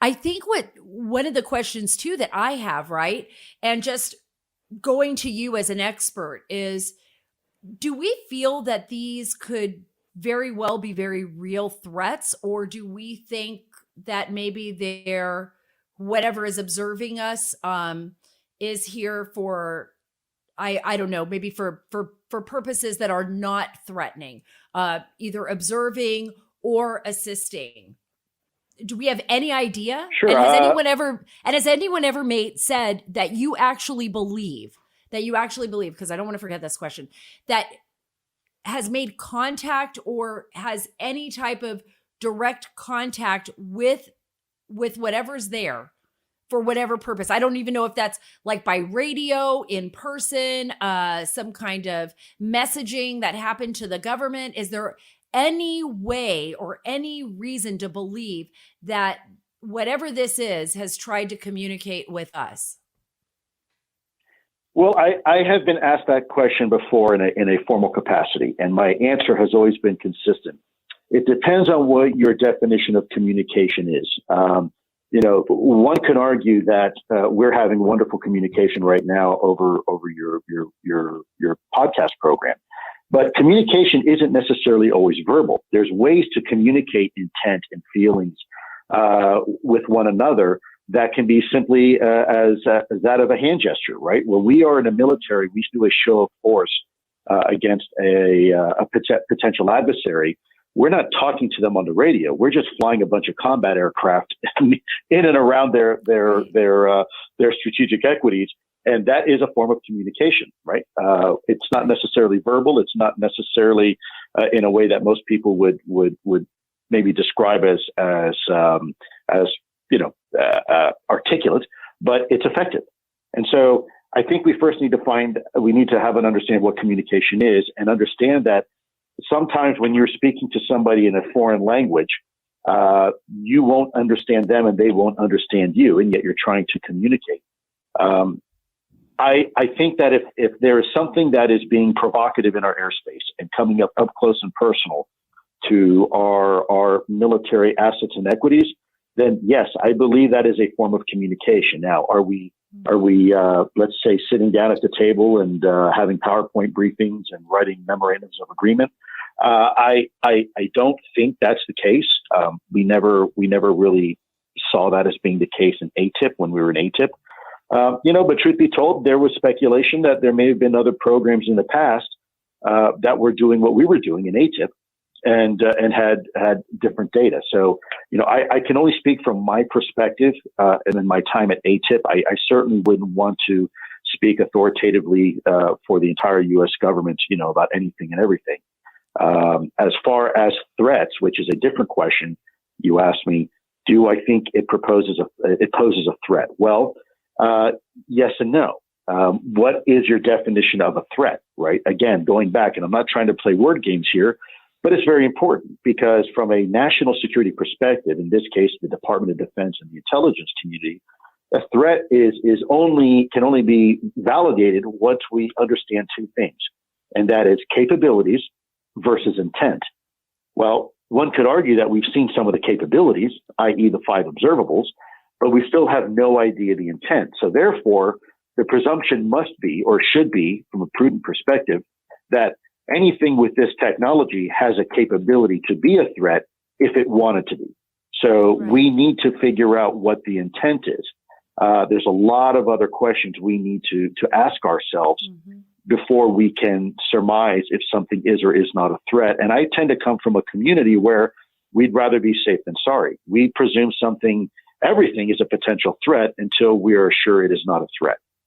I think one of the questions too that I have, right? And just going to you as an expert is, do we feel that these could very well be very real threats, or do we think that maybe they're whatever is observing us is here for I don't know, maybe for purposes that are not threatening, either observing or assisting? Do we have any idea? Sure. And has anyone ever said that you actually believe, because I don't want to forget this question, that has made contact or has any type of direct contact with whatever's there for whatever purpose? I don't even know if that's like by radio, in person, some kind of messaging that happened to the government. Is there any way or any reason to believe that whatever this is has tried to communicate with us? Well, I have been asked that question before in a formal capacity, and my answer has always been consistent. It depends on what your definition of communication is. One can argue that we're having wonderful communication right now over your podcast program. But communication isn't necessarily always verbal. There's ways to communicate intent and feelings with one another that can be simply as that of a hand gesture, right? When we are in the military, we do a show of force against a potential adversary. We're not talking to them on the radio. We're just flying a bunch of combat aircraft in and around their strategic equities. And that is a form of communication, right? It's not necessarily verbal. It's not necessarily in a way that most people would maybe describe as articulate, but it's effective. And so I think we first need to have an understanding of what communication is, and understand that sometimes when you're speaking to somebody in a foreign language, you won't understand them and they won't understand you, and yet you're trying to communicate. I think that if there is something that is being provocative in our airspace and coming up close and personal to our military assets and equities, then yes, I believe that is a form of communication. Now, are we let's say sitting down at the table and having PowerPoint briefings and writing memorandums of agreement? I don't think that's the case. We never really saw that as being the case in ATIP when we were in ATIP. But truth be told, there was speculation that there may have been other programs in the past that were doing what we were doing in ATIP and had different data. So, I can only speak from my perspective and in my time at ATIP. I certainly wouldn't want to speak authoritatively for the entire U.S. government, about anything and everything. As far as threats, which is a different question, you asked me, do I think it poses a threat? Well, yes and no. What is your definition of a threat, right? Again, going back, and I'm not trying to play word games here, but it's very important because from a national security perspective, in this case, the Department of Defense and the intelligence community, a threat can only be validated once we understand two things, and that is capabilities versus intent. Well, one could argue that we've seen some of the capabilities, i.e. the 5 observables, but we still have no idea the intent. So therefore, the presumption must be, or should be, from a prudent perspective, that anything with this technology has a capability to be a threat if it wanted to be. So we need to figure out what the intent is. There's a lot of other questions we need to ask ourselves before we can surmise if something is or is not a threat. And I tend to come from a community where we'd rather be safe than sorry. We presume everything is a potential threat until we are sure it is not a threat.